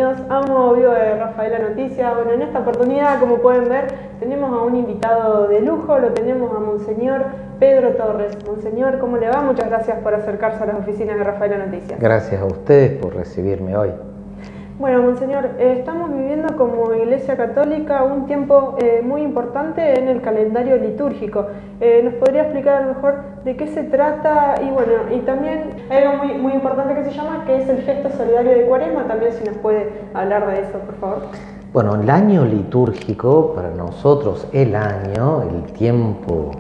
bienvenidos a un nuevo video de Rafaela Noticias. Bueno, en esta oportunidad, como pueden ver, tenemos a un invitado de lujo, lo tenemos a Monseñor Pedro Torres. Monseñor, ¿cómo le va? Muchas gracias por acercarse a las oficinas de Rafaela Noticias. Gracias a ustedes por recibirme hoy. Bueno, Monseñor, estamos viviendo como Iglesia Católica un tiempo muy importante en el calendario litúrgico. ¿Nos podría explicar a lo mejor de qué se trata? Y bueno, y también hay algo muy importante que se llama, que es el gesto solidario de Cuaresma. También si nos puede hablar de eso, por favor. Bueno, el año litúrgico, para nosotros el año, el tiempo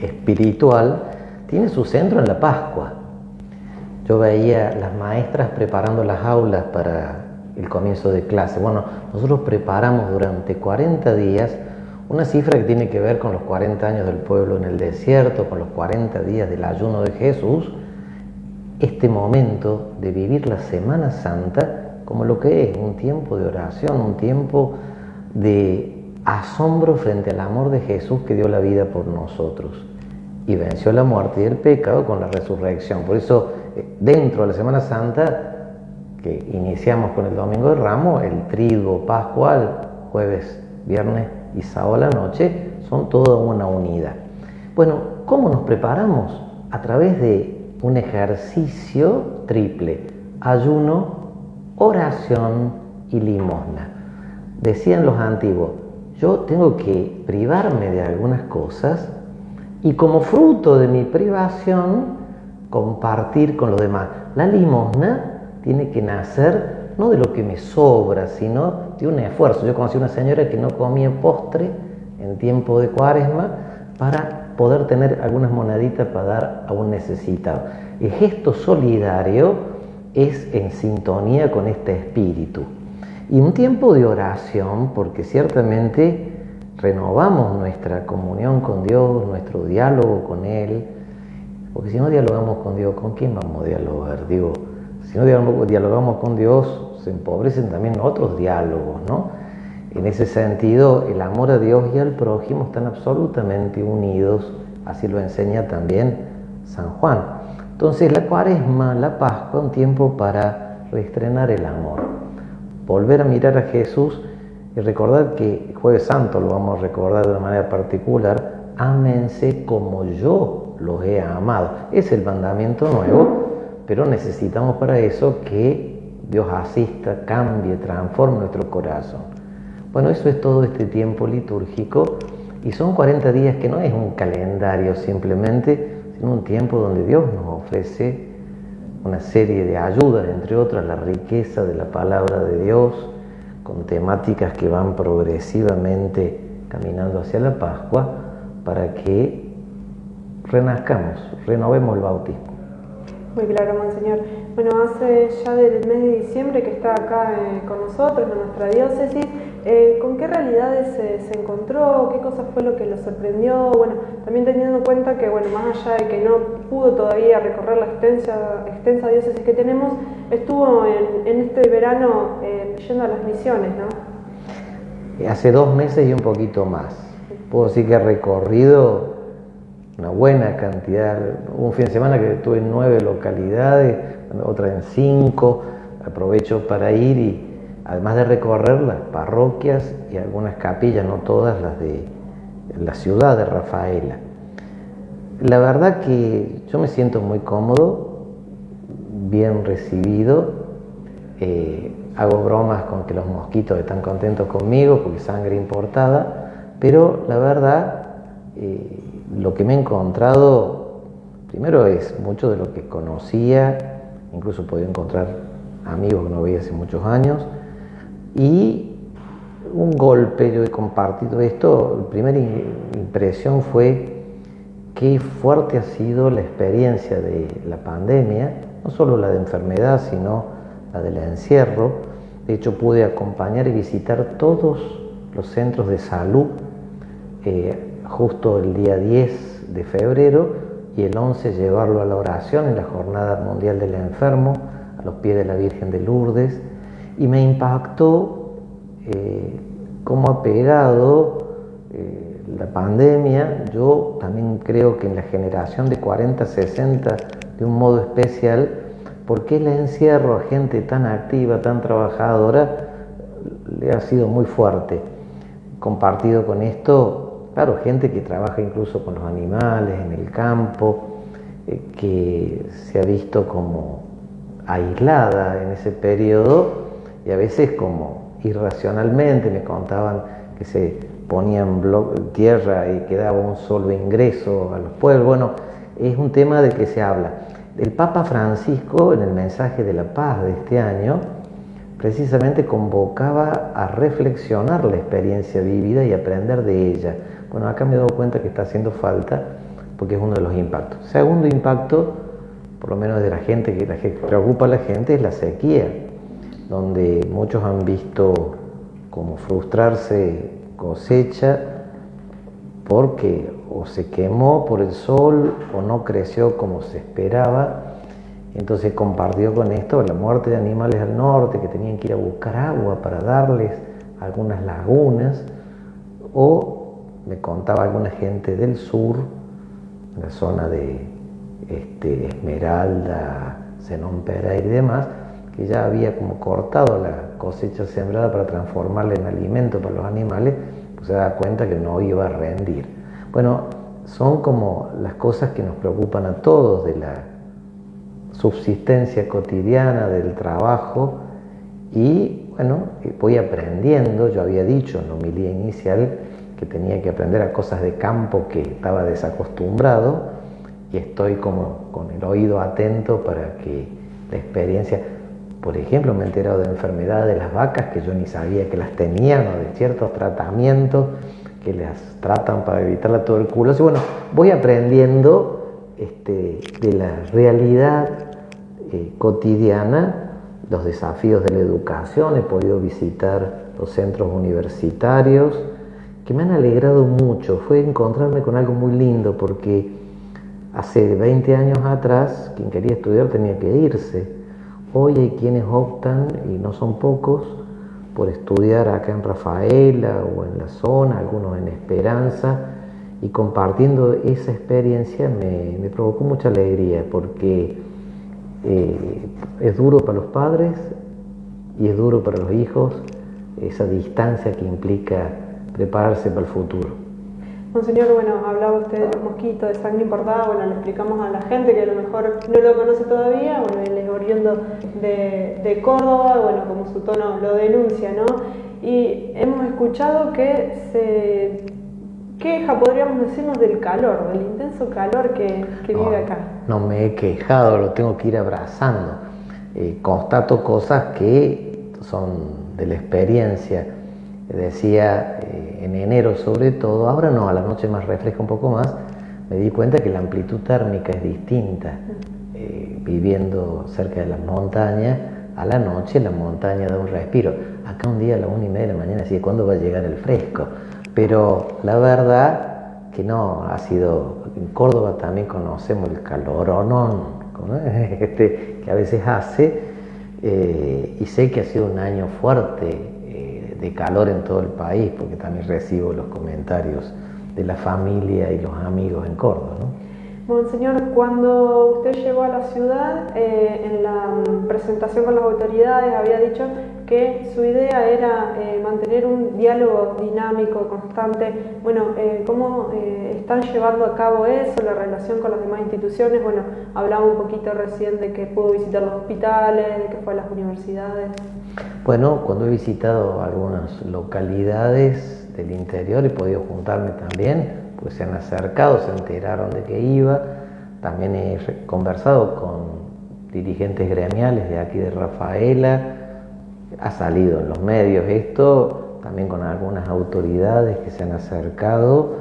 espiritual, tiene su centro en la Pascua. Yo veía las maestras preparando las aulas para el comienzo de clase. Bueno, nosotros preparamos durante 40 días una cifra que tiene que ver con los 40 años del pueblo en el desierto, con los 40 días del ayuno de Jesús, este momento de vivir la Semana Santa como lo que es un tiempo de oración, un tiempo de asombro frente al amor de Jesús que dio la vida por nosotros y venció la muerte y el pecado con la resurrección. Por eso, dentro de la Semana Santa, que iniciamos con el Domingo de Ramos, el triduo pascual, jueves, viernes y sábado a la noche, son toda una unidad. Bueno, ¿cómo nos preparamos? A través de un ejercicio triple: ayuno, oración y limosna. Decían los antiguos, yo tengo que privarme de algunas cosas y como fruto de mi privación compartir con los demás. La limosna tiene que nacer no de lo que me sobra, sino de un esfuerzo. Yo conocí una señora que no comía postre en tiempo de Cuaresma para poder tener algunas moneditas para dar a un necesitado. El gesto solidario es en sintonía con este espíritu. Y un tiempo de oración, porque ciertamente renovamos nuestra comunión con Dios, nuestro diálogo con Él, porque si no dialogamos con Dios, ¿con quién vamos a dialogar? Digo, si no dialogamos con Dios, se empobrecen también otros diálogos, ¿no? En ese sentido, el amor a Dios y al prójimo están absolutamente unidos, así lo enseña también San Juan. Entonces, la Cuaresma, la Pascua, un tiempo para reestrenar el amor, volver a mirar a Jesús y recordar que el Jueves Santo lo vamos a recordar de una manera particular: ámense como yo los he amado. Es el mandamiento nuevo, pero necesitamos para eso que Dios asista, cambie, transforme nuestro corazón. Bueno, eso es todo este tiempo litúrgico, y son 40 días que no es un calendario simplemente, sino un tiempo donde Dios nos ofrece una serie de ayudas, entre otras la riqueza de la palabra de Dios, con temáticas que van progresivamente caminando hacia la Pascua, para que renazcamos, renovemos el bautismo. Muy claro, Monseñor. Bueno, hace ya del mes de diciembre que está acá con nosotros, en nuestra diócesis. ¿Con qué realidades se encontró? ¿Qué cosas fue lo que lo sorprendió? Bueno, también teniendo en cuenta que, bueno, más allá de que no pudo todavía recorrer la extensa diócesis que tenemos, estuvo en este verano yendo a las misiones, ¿no? Hace 2 meses y un poquito más. Puedo decir que he recorrido una buena cantidad. Hubo un fin de semana que estuve en 9 localidades, otra en 5. Aprovecho para ir y, además de recorrer las parroquias y algunas capillas, no todas, las de la ciudad de Rafaela. La verdad que yo me siento muy cómodo, bien recibido. Hago bromas con que los mosquitos están contentos conmigo porque sangre importada, pero la verdad, lo que me he encontrado, primero, es mucho de lo que conocía, incluso he podido encontrar amigos que no veía hace muchos años, y un golpe. Yo he compartido esto. La primera impresión fue qué fuerte ha sido la experiencia de la pandemia, no solo la de enfermedad, sino la del encierro. De hecho, pude acompañar y visitar todos los centros de salud justo el día 10 de febrero y el 11 llevarlo a la oración en la Jornada Mundial del Enfermo, a los pies de la Virgen de Lourdes, y me impactó cómo ha pegado la pandemia. Yo también creo que en la generación de 40-60, de un modo especial, ¿por qué el encierro a gente tan activa, tan trabajadora, le ha sido muy fuerte? Compartido con esto, claro, gente que trabaja incluso con los animales, en el campo, que se ha visto como aislada en ese periodo y a veces como irracionalmente me contaban que se ponían tierra y quedaba un solo ingreso a los pueblos. Bueno, es un tema del que se habla. El Papa Francisco, en el mensaje de la paz de este año, precisamente convocaba a reflexionar la experiencia vivida y aprender de ella. Bueno, acá me he dado cuenta que está haciendo falta porque es uno de los impactos. Segundo impacto, por lo menos de la gente, que preocupa a la gente, es la sequía, donde muchos han visto como frustrarse cosecha porque o se quemó por el sol o no creció como se esperaba. Entonces compartió con esto la muerte de animales al norte que tenían que ir a buscar agua para darles algunas lagunas, o me contaba alguna gente del sur, en la zona de Esmeralda, Zenón Pereira y demás, que ya había como cortado la cosecha sembrada para transformarla en alimento para los animales, pues se da cuenta que no iba a rendir. Bueno, son como las cosas que nos preocupan a todos de la subsistencia cotidiana, del trabajo, y bueno, voy aprendiendo. Yo había dicho en la homilía inicial que tenía que aprender a cosas de campo que estaba desacostumbrado, y estoy como con el oído atento para que la experiencia, por ejemplo, me he enterado de enfermedades de las vacas que yo ni sabía que las tenían, o de ciertos tratamientos que las tratan para evitar la tuberculosis. Bueno, voy aprendiendo de la realidad cotidiana, los desafíos de la educación. He podido visitar los centros universitarios que me han alegrado mucho. Fue encontrarme con algo muy lindo, porque hace 20 años atrás quien quería estudiar tenía que irse. Hoy hay quienes optan, y no son pocos, por estudiar acá en Rafaela o en la zona, algunos en Esperanza, y compartiendo esa experiencia me provocó mucha alegría, porque es duro para los padres y es duro para los hijos esa distancia que implica prepararse para el futuro. Monseñor, bueno, hablaba usted de los mosquitos de sangre importada. Bueno, le explicamos a la gente que a lo mejor no lo conoce todavía. Bueno, él es oriundo de Córdoba, bueno, como su tono lo denuncia, ¿no? Y hemos escuchado que se queja, podríamos decirnos, del calor, del intenso calor que vive acá. No me he quejado, lo tengo que ir abrazando. Constato cosas que son de la experiencia. Decía, en enero sobre todo, ahora no, a la noche más refresca un poco más, me di cuenta que la amplitud térmica es distinta. Viviendo cerca de las montañas, a la noche la montaña da un respiro. Acá un día a las 1:30 de la mañana decía, ¿cuándo va a llegar el fresco? Pero la verdad que no, ha sido, en Córdoba también conocemos el caloronón que a veces hace, y sé que ha sido un año fuerte de calor en todo el país, porque también recibo los comentarios de la familia y los amigos en Córdoba, ¿no? Monseñor, cuando usted llegó a la ciudad, en la presentación con las autoridades había dicho que su idea era mantener un diálogo dinámico, constante. Bueno, ¿cómo están llevando a cabo eso, la relación con las demás instituciones? Bueno, hablaba un poquito recién de que pudo visitar los hospitales, de que fue a las universidades. Bueno, cuando he visitado algunas localidades del interior he podido juntarme también, pues se han acercado, se enteraron de que iba. También he conversado con dirigentes gremiales de aquí de Rafaela, ha salido en los medios esto, también con algunas autoridades que se han acercado.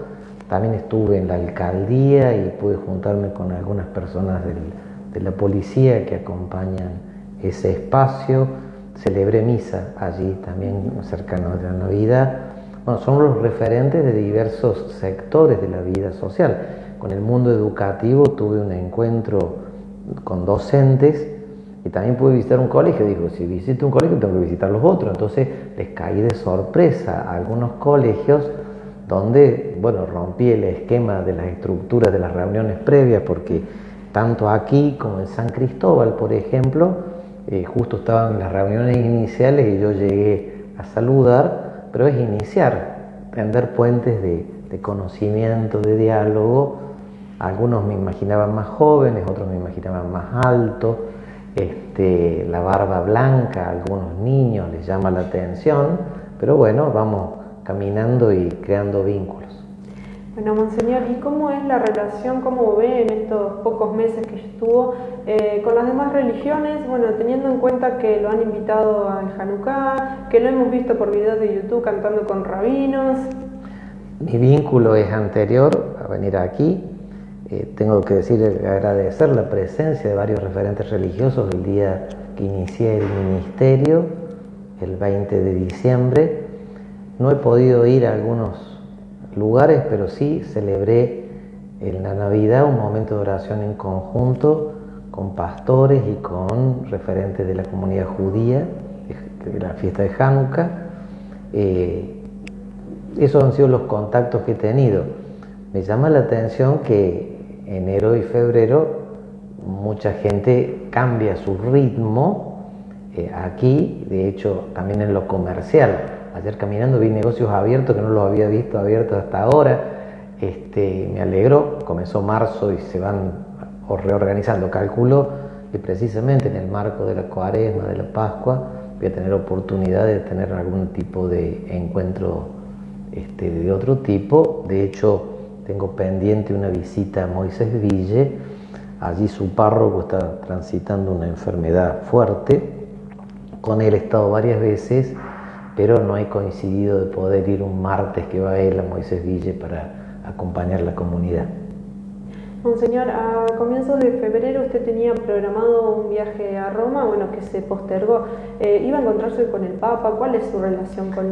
También estuve en la alcaldía y pude juntarme con algunas personas de la policía que acompañan ese espacio. Celebré misa allí también cercano de la Navidad. Bueno, son los referentes de diversos sectores de la vida social. Con el mundo educativo tuve un encuentro con docentes y también pude visitar un colegio. Digo, si visito un colegio tengo que visitar los otros. Entonces les caí de sorpresa a algunos colegios donde, bueno, rompí el esquema de las estructuras de las reuniones previas, porque tanto aquí como en San Cristóbal, por ejemplo, justo estaban las reuniones iniciales y yo llegué a saludar, pero es iniciar, tender puentes de conocimiento, de diálogo. Algunos me imaginaban más jóvenes, otros me imaginaban más altos, la barba blanca, a algunos niños les llama la atención, pero bueno, vamos caminando y creando vínculos. Bueno, Monseñor, ¿y cómo es la relación, cómo ve en estos pocos meses que estuvo con las demás religiones? Bueno, teniendo en cuenta que lo han invitado al Hanukkah, que lo hemos visto por videos de YouTube cantando con rabinos. Mi vínculo es anterior a venir aquí. Tengo que agradecer la presencia de varios referentes religiosos el día que inicié el ministerio, el 20 de diciembre. No he podido ir a algunos lugares, pero sí celebré en la Navidad un momento de oración en conjunto con pastores y con referentes de la comunidad judía de la fiesta de Hanukkah. Esos han sido los contactos que he tenido. Me llama la atención que enero y febrero mucha gente cambia su ritmo aquí, de hecho también en lo comercial. Ayer caminando vi negocios abiertos que no los había visto abiertos hasta ahora. Me alegró, comenzó marzo y se van reorganizando. Calculo que precisamente en el marco de la Cuaresma, de la Pascua, voy a tener oportunidad de tener algún tipo de encuentro de otro tipo. De hecho, tengo pendiente una visita a Moisés Ville. Allí su párroco está transitando una enfermedad fuerte. Con él he estado varias veces, pero no he coincidido de poder ir un martes que va él a Moisés Ville para acompañar la comunidad. Monseñor, a comienzos de febrero usted tenía programado un viaje a Roma, bueno, que se postergó. ¿Iba a encontrarse con el Papa? ¿Cuál es su relación con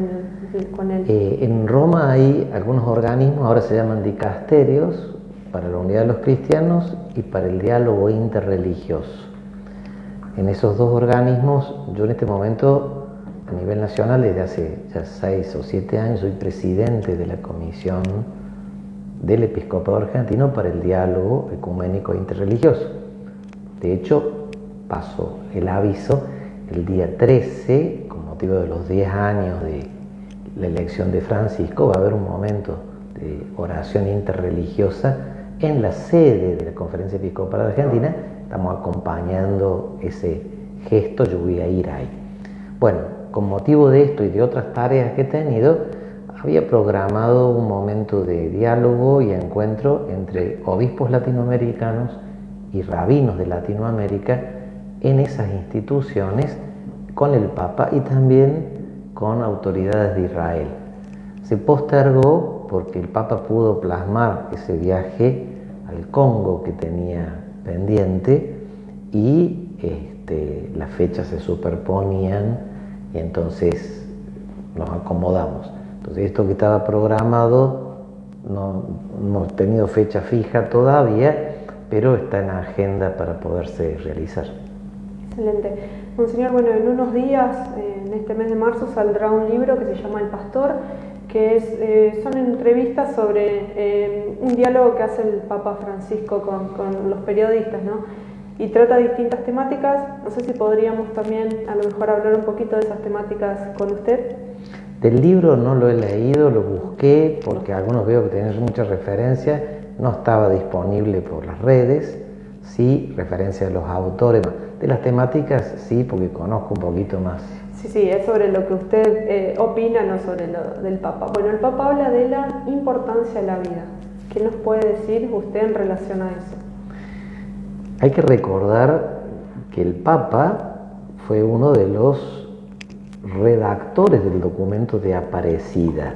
él? En Roma hay algunos organismos, ahora se llaman dicasterios, para la unidad de los cristianos y para el diálogo interreligioso. En esos dos organismos, yo en este momento, a nivel nacional, desde hace ya 6 o 7 años, soy presidente de la comisión del Episcopado Argentino para el diálogo ecuménico e interreligioso. De hecho, pasó el aviso el día 13, con motivo de los 10 años de la elección de Francisco, va a haber un momento de oración interreligiosa en la sede de la Conferencia Episcopal Argentina. Estamos acompañando ese gesto, yo voy a ir ahí. Bueno, con motivo de esto y de otras tareas que he tenido, había programado un momento de diálogo y encuentro entre obispos latinoamericanos y rabinos de Latinoamérica en esas instituciones con el Papa y también con autoridades de Israel. Se postergó porque el Papa pudo plasmar ese viaje al Congo que tenía pendiente y las fechas se superponían y entonces nos acomodamos. Entonces esto que estaba programado no hemos tenido fecha fija todavía, pero está en agenda para poderse realizar. Excelente. Monseñor, bueno, en unos días, en este mes de marzo, saldrá un libro que se llama El Pastor, que son entrevistas sobre un diálogo que hace el Papa Francisco con los periodistas, ¿no? Y trata distintas temáticas. No sé si podríamos también a lo mejor hablar un poquito de esas temáticas con usted. Del libro no lo he leído, lo busqué porque algunos veo que tienen muchas referencias, no estaba disponible por las redes, sí, referencia de los autores, de las temáticas sí, porque conozco un poquito más. Sí, es sobre lo que usted opina, no sobre lo del Papa. Bueno, el Papa habla de la importancia de la vida. ¿Qué nos puede decir usted en relación a eso? Hay que recordar que el Papa fue uno de los redactores del documento de Aparecida.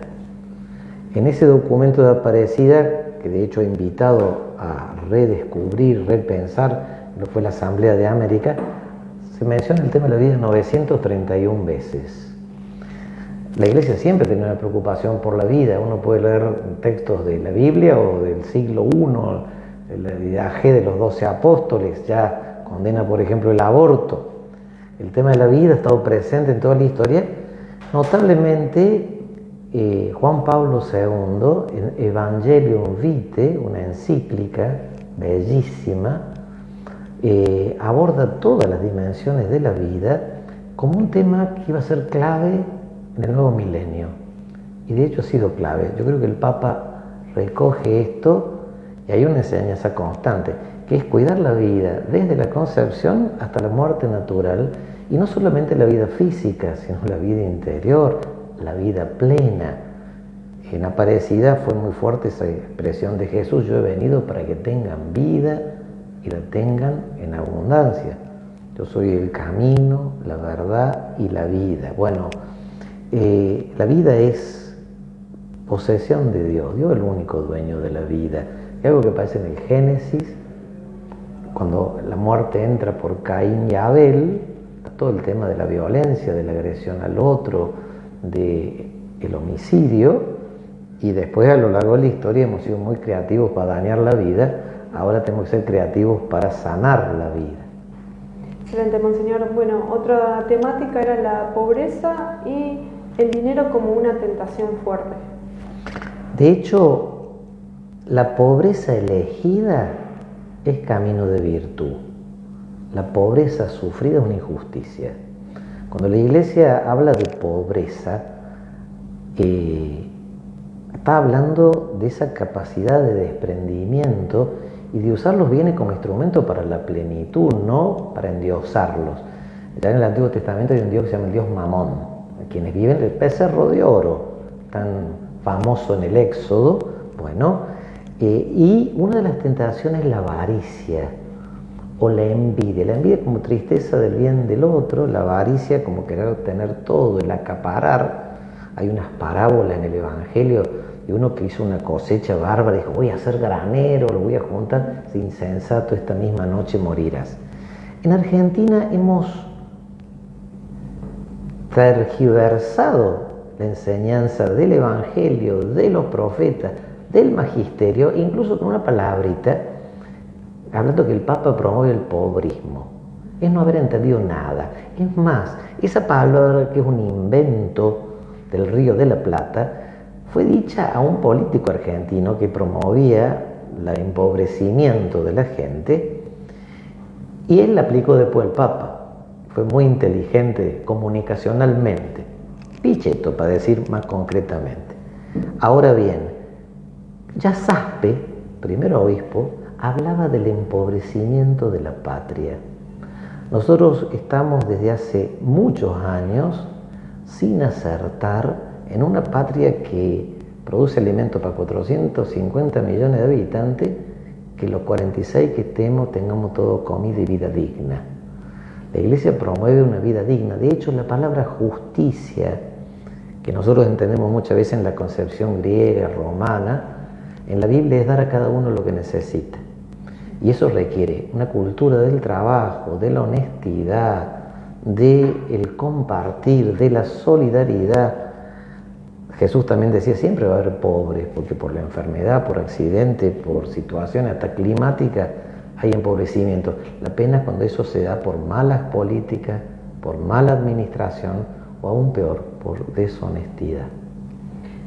En ese documento de Aparecida, que de hecho ha invitado a redescubrir, repensar, lo fue la Asamblea de América, se menciona el tema de la vida 931 veces. La Iglesia siempre tiene una preocupación por la vida. Uno puede leer textos de la Biblia o del siglo I, el viaje de los 12 apóstoles, ya condena, por ejemplo, el aborto. El tema de la vida ha estado presente en toda la historia. Notablemente, Juan Pablo II, en Evangelium Vitae, una encíclica bellísima, aborda todas las dimensiones de la vida como un tema que iba a ser clave en el nuevo milenio. Y de hecho ha sido clave. Yo creo que el Papa recoge esto y hay una enseñanza constante, que es cuidar la vida desde la concepción hasta la muerte natural, y no solamente la vida física, sino la vida interior, la vida plena. En Aparecida fue muy fuerte esa expresión de Jesús: yo he venido para que tengan vida y la tengan en abundancia. Yo soy el camino, la verdad y la vida. Bueno, la vida es posesión de Dios. Dios es el único dueño de la vida. Es algo que aparece en el Génesis, cuando la muerte entra por Caín y Abel, todo el tema de la violencia, de la agresión al otro, del homicidio, y después a lo largo de la historia hemos sido muy creativos para dañar la vida. Ahora tenemos que ser creativos para sanar la vida. Excelente, Monseñor. Bueno, otra temática era la pobreza y el dinero como una tentación fuerte. De hecho, la pobreza elegida es camino de virtud. La pobreza sufrida es una injusticia. Cuando la Iglesia habla de pobreza, está hablando de esa capacidad de desprendimiento y de usar los bienes como instrumento para la plenitud, no para endiosarlos. Ya en el Antiguo Testamento hay un Dios que se llama el Dios Mamón, quienes viven el becerro de oro, tan famoso en el Éxodo. Bueno, y una de las tentaciones es la avaricia o la envidia. La envidia como tristeza del bien del otro, la avaricia como querer tener todo, el acaparar. Hay unas parábolas en el Evangelio de uno que hizo una cosecha bárbara y dijo: voy a hacer granero, lo voy a juntar, es insensato, esta misma noche morirás. En Argentina hemos tergiversado la enseñanza del Evangelio, de los profetas, del magisterio, incluso con una palabrita, hablando que el Papa promueve el pobrismo. Es no haber entendido nada. Es más, esa palabra, que es un invento del Río de la Plata, fue dicha a un político argentino que promovía el empobrecimiento de la gente, y él la aplicó después al Papa. Fue muy inteligente comunicacionalmente, Pichetto, para decir más concretamente. Ahora bien, ya Saspe, primer obispo, hablaba del empobrecimiento de la patria. Nosotros estamos desde hace muchos años sin acertar en una patria que produce alimentos para 450 millones de habitantes, que los 46 que tengamos todo comida y vida digna. La Iglesia promueve una vida digna. De hecho, la palabra justicia, que nosotros entendemos muchas veces en la concepción griega, romana, en la Biblia es dar a cada uno lo que necesita. Y eso requiere una cultura del trabajo, de la honestidad, del compartir, de la solidaridad. Jesús también decía: siempre va a haber pobres, porque por la enfermedad, por accidente, por situaciones hasta climáticas, hay empobrecimiento. La pena es cuando eso se da por malas políticas, por mala administración o aún peor, por deshonestidad.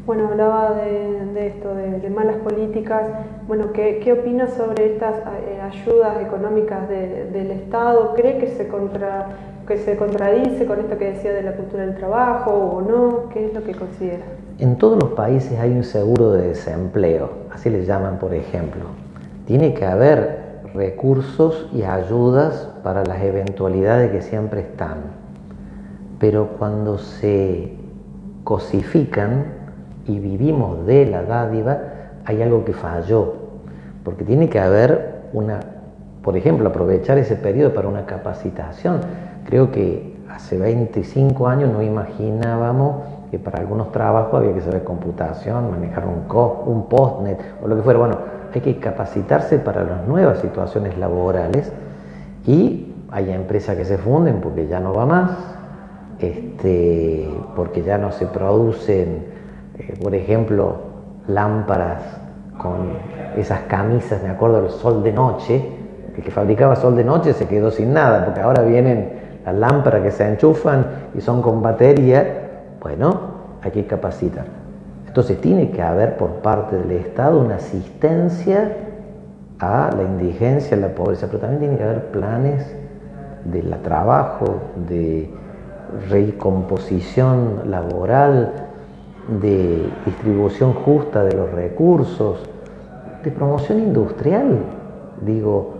Bueno, hablaba de esto, de malas políticas. Bueno, ¿qué opina sobre estas ayudas económicas del Estado? ¿Cree que se contradice con esto que decía de la cultura del trabajo o no? ¿Qué es lo que considera? En todos los países hay un seguro de desempleo, así le llaman, por ejemplo. Tiene que haber recursos y ayudas para las eventualidades que siempre están. Pero cuando se cosifican y vivimos de la dádiva, hay algo que falló, porque tiene que haber por ejemplo, aprovechar ese periodo para una capacitación. Creo que hace 25 años no imaginábamos que para algunos trabajos había que saber computación, manejar un postnet o lo que fuera. Bueno, hay que capacitarse para las nuevas situaciones laborales, y hay empresas que se funden porque ya no va más, porque ya no se producen, por ejemplo, lámparas con esas camisas, me acuerdo del sol de noche. El que fabricaba sol de noche se quedó sin nada, porque ahora vienen las lámparas que se enchufan y son con batería. Bueno, hay que capacitar. Entonces tiene que haber por parte del Estado una asistencia a la indigencia, a la pobreza, pero también tiene que haber planes de trabajo, de recomposición laboral, de distribución justa de los recursos, de promoción industrial. Digo,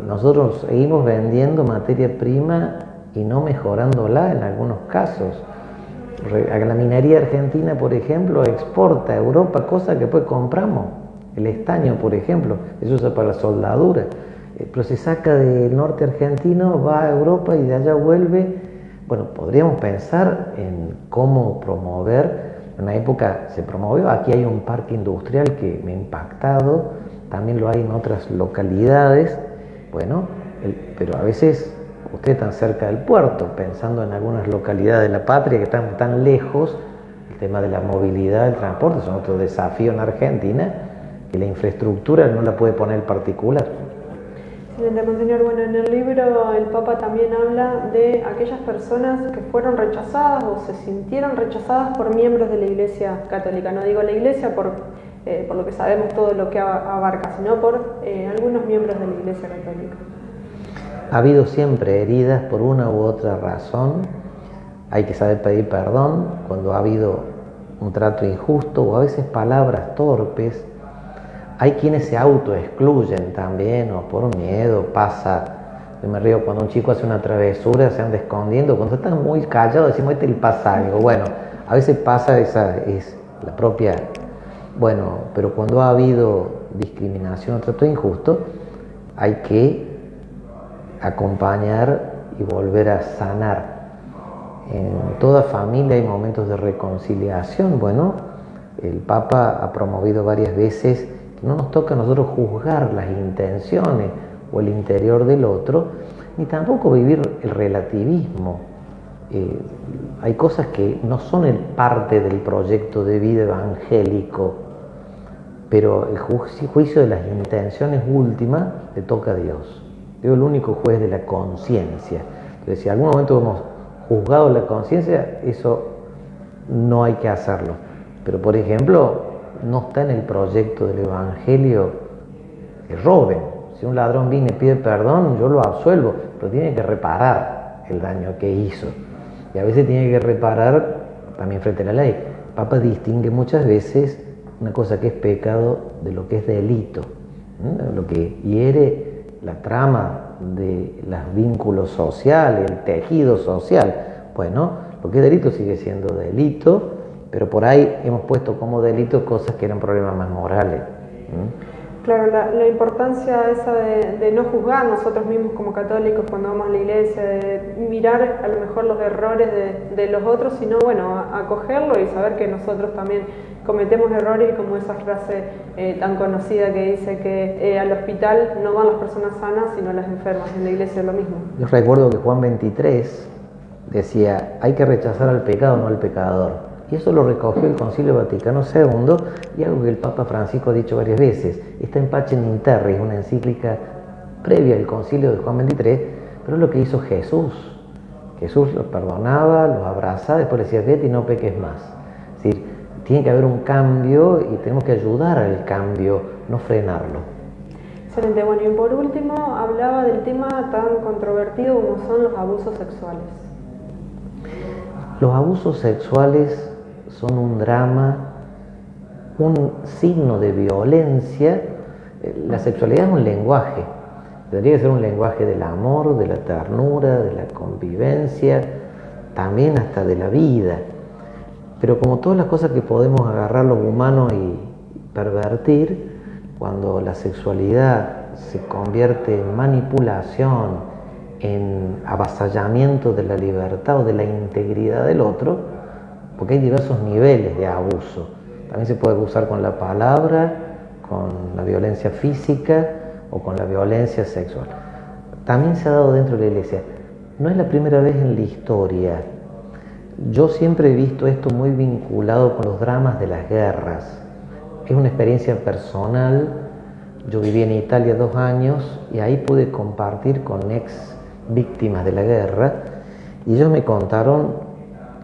nosotros seguimos vendiendo materia prima y no mejorándola en algunos casos. La minería argentina, por ejemplo, exporta a Europa cosas que después compramos. El estaño, por ejemplo, eso se usa para la soldadura. Pero se saca del norte argentino, va a Europa y de allá vuelve. Bueno, podríamos pensar en cómo promover. En una época se promovió, aquí hay un parque industrial que me ha impactado, también lo hay en otras localidades. Bueno, pero a veces ustedes están cerca del puerto, pensando en algunas localidades de la patria que están tan lejos. El tema de la movilidad, el transporte, son otro desafío en Argentina, que la infraestructura no la puede poner el particular. Excelente, Monseñor. Bueno, en el libro el Papa también habla de aquellas personas que fueron rechazadas o se sintieron rechazadas por miembros de la Iglesia Católica. No digo la Iglesia por lo que sabemos todo lo que abarca, sino por algunos miembros de la Iglesia Católica. Ha habido siempre heridas por una u otra razón. Hay que saber pedir perdón cuando ha habido un trato injusto o a veces palabras torpes. Hay quienes se autoexcluyen también, o por miedo pasa. Yo me río cuando un chico hace una travesura, se anda escondiendo. Cuando están muy callados decimos, este le pasa algo. Bueno, a veces pasa, esa es la propia. Bueno, pero cuando ha habido discriminación o trato injusto, hay que acompañar y volver a sanar. En toda familia hay momentos de reconciliación. Bueno, el Papa ha promovido varias veces que no nos toca a nosotros juzgar las intenciones o el interior del otro, ni tampoco vivir el relativismo. Hay cosas que no son parte del proyecto de vida evangélico, pero el juicio de las intenciones últimas le toca a Dios. Dios es el único juez de la conciencia. Entonces, si en algún momento hemos juzgado la conciencia, eso no hay que hacerlo. Pero, por ejemplo, no está en el proyecto del Evangelio que roben. Si un ladrón viene y pide perdón, yo lo absuelvo, pero tiene que reparar el daño que hizo. Y a veces tiene que reparar también frente a la ley. El Papa distingue muchas veces una cosa que es pecado de lo que es delito, lo que hiere la trama de los vínculos sociales, el tejido social. Bueno, lo que es delito sigue siendo delito, pero por ahí hemos puesto como delito cosas que eran problemas más morales. Claro, la importancia esa de no juzgar nosotros mismos como católicos cuando vamos a la iglesia, de mirar a lo mejor los errores de los otros, sino bueno, acogerlo y saber que nosotros también cometemos errores, y como esa frase tan conocida que dice que al hospital no van las personas sanas sino las enfermas. En la iglesia es lo mismo. Yo recuerdo que Juan 23 decía, hay que rechazar al pecado, no al pecador. Y eso lo recogió el Concilio Vaticano II, y algo que el Papa Francisco ha dicho varias veces. Está en Pacem in Terris, una encíclica previa al Concilio de Juan 23, pero es lo que hizo Jesús. Jesús los perdonaba, los abrazaba, después le decía, vete y no peques más. Es decir, tiene que haber un cambio y tenemos que ayudar al cambio, no frenarlo. Excelente. Bueno, y por último hablaba del tema tan controvertido como son los abusos sexuales. Los abusos sexuales son un drama, un signo de violencia. La sexualidad es un lenguaje, tendría que ser un lenguaje del amor, de la ternura, de la convivencia, también hasta de la vida. Pero como todas las cosas que podemos agarrar los humanos y pervertir, cuando la sexualidad se convierte en manipulación, en avasallamiento de la libertad o de la integridad del otro, porque hay diversos niveles de abuso. También se puede abusar con la palabra, con la violencia física o con la violencia sexual. También se ha dado dentro de la iglesia. No es la primera vez en la historia. Yo siempre he visto esto muy vinculado con los dramas de las guerras. Es una experiencia personal. Yo viví en Italia 2 años y ahí pude compartir con ex víctimas de la guerra, y ellos me contaron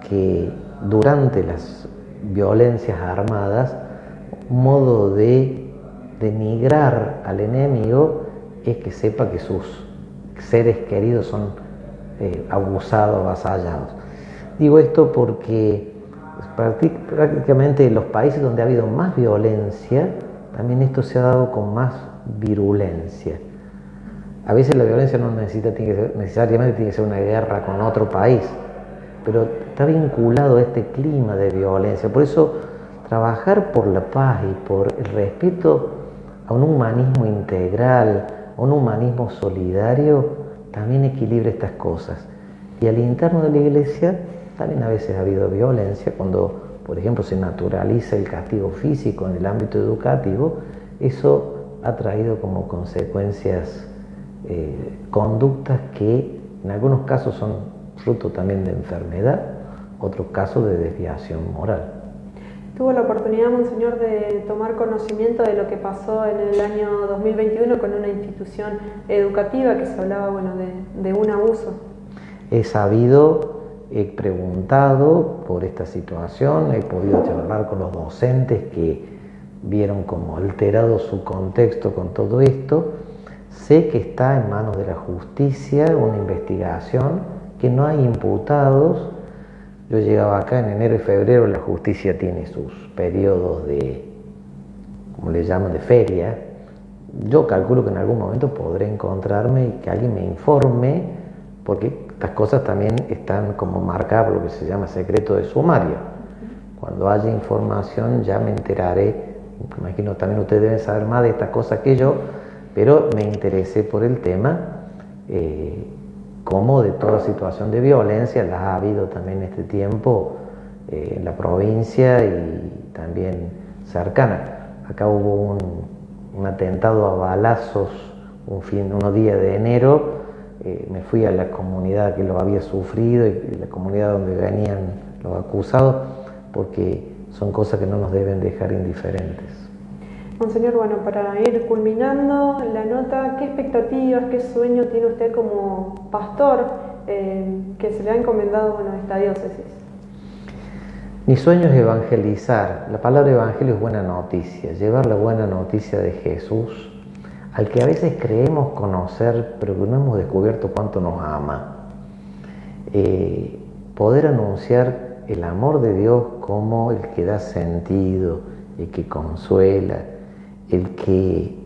que durante las violencias armadas, un modo de denigrar al enemigo es que sepa que sus seres queridos son abusados, avasallados. Digo esto porque prácticamente en los países donde ha habido más violencia, también esto se ha dado con más virulencia. A veces la violencia no necesariamente tiene que ser una guerra con otro país, pero está vinculado a este clima de violencia. Por eso, trabajar por la paz y por el respeto a un humanismo integral, a un humanismo solidario, también equilibra estas cosas. Y al interno de la Iglesia también a veces ha habido violencia, cuando, por ejemplo, se naturaliza el castigo físico en el ámbito educativo. Eso ha traído como consecuencias conductas que en algunos casos son fruto también de enfermedad, otros casos de desviación moral. ¿Tuvo la oportunidad, Monseñor, de tomar conocimiento de lo que pasó en el año 2021 con una institución educativa que se hablaba, de un abuso? He sabido, he preguntado por esta situación, he podido charlar con los docentes que vieron como alterado su contexto con todo esto. Sé que está en manos de la justicia una investigación, que no hay imputados. Yo llegaba acá en enero y febrero, la justicia tiene sus periodos de, como le llaman, de feria. Yo calculo que en algún momento podré encontrarme y que alguien me informe, porque estas cosas también están como marcadas por lo que se llama secreto de sumario. Cuando haya información ya me enteraré. Me imagino también ustedes deben saber más de estas cosas que yo, pero me interesé por el tema. Como de toda situación de violencia, las ha habido también en este tiempo en la provincia y también cercana. Acá hubo un atentado a balazos unos días de enero. Me fui a la comunidad que lo había sufrido y la comunidad donde venían los acusados, porque son cosas que no nos deben dejar indiferentes. Monseñor, para ir culminando la nota, ¿qué expectativas, qué sueño tiene usted como pastor que se le ha encomendado a esta diócesis? Mi sueño es evangelizar. La palabra evangelio es buena noticia, llevar la buena noticia de Jesús al que a veces creemos conocer, pero que no hemos descubierto cuánto nos ama. Poder anunciar el amor de Dios como el que da sentido, el que consuela, el que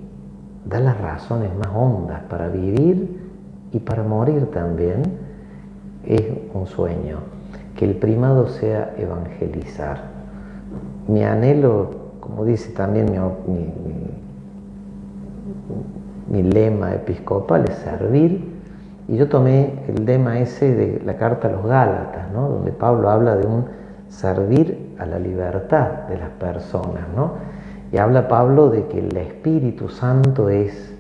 da las razones más hondas para vivir y para morir también, es un sueño. Que el primado sea evangelizar. Mi anhelo, como dice también mi lema episcopal, es servir. Y yo tomé el lema ese de la carta a los Gálatas, ¿no? Donde Pablo habla de un servir a la libertad de las personas, ¿no? Y habla Pablo de que el Espíritu Santo es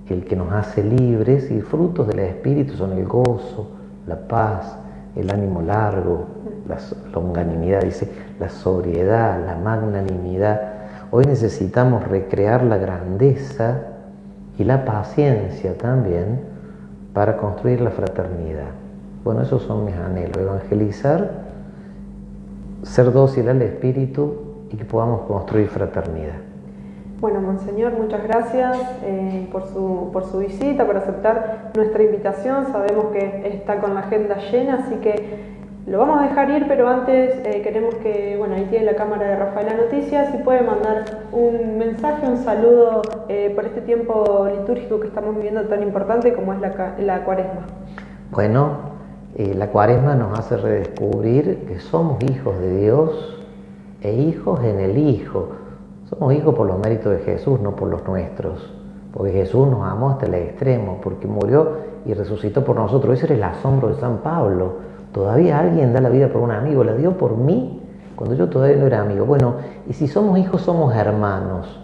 el que nos hace libres, y frutos del Espíritu son el gozo, la paz, el ánimo largo, la longanimidad, dice, la sobriedad, la magnanimidad. Hoy necesitamos recrear la grandeza y la paciencia también para construir la fraternidad. Bueno, esos son mis anhelos: evangelizar, ser dócil al Espíritu y que podamos construir fraternidad. Bueno, Monseñor, muchas gracias por su visita, por aceptar nuestra invitación. Sabemos que está con la agenda llena, así que lo vamos a dejar ir, pero antes queremos que, ahí tiene la cámara de Rafaela Noticias, si puede mandar un mensaje, un saludo por este tiempo litúrgico que estamos viviendo tan importante como es la Cuaresma. Bueno, la Cuaresma nos hace redescubrir que somos hijos de Dios e hijos en el Hijo. Somos hijos por los méritos de Jesús, no por los nuestros, porque Jesús nos amó hasta el extremo, porque murió y resucitó por nosotros. Ese era el asombro de San Pablo. Todavía alguien da la vida por un amigo, la dio por mí cuando yo todavía no era amigo. Bueno, y si somos hijos, somos hermanos.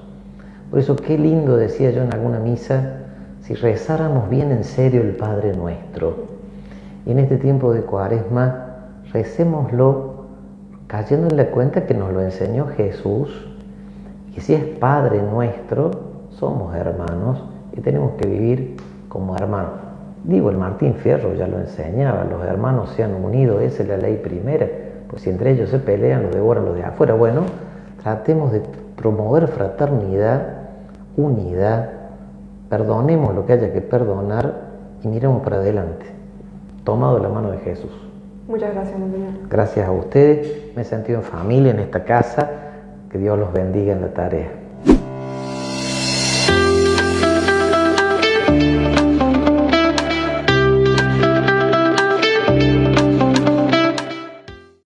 Por eso qué lindo, decía yo en alguna misa, si rezáramos bien en serio el Padre Nuestro. Y en este tiempo de Cuaresma, recémoslo cayendo en la cuenta que nos lo enseñó Jesús, que si es Padre nuestro, somos hermanos y tenemos que vivir como hermanos. Digo, el Martín Fierro ya lo enseñaba: los hermanos se han unido, esa es la ley primera, pues si entre ellos se pelean, los devoran los de afuera. Bueno, tratemos de promover fraternidad, unidad, perdonemos lo que haya que perdonar y miremos para adelante, tomado de la mano de Jesús. Muchas gracias, Monseñor. Gracias a ustedes, me he sentido en familia en esta casa, que Dios los bendiga en la tarea.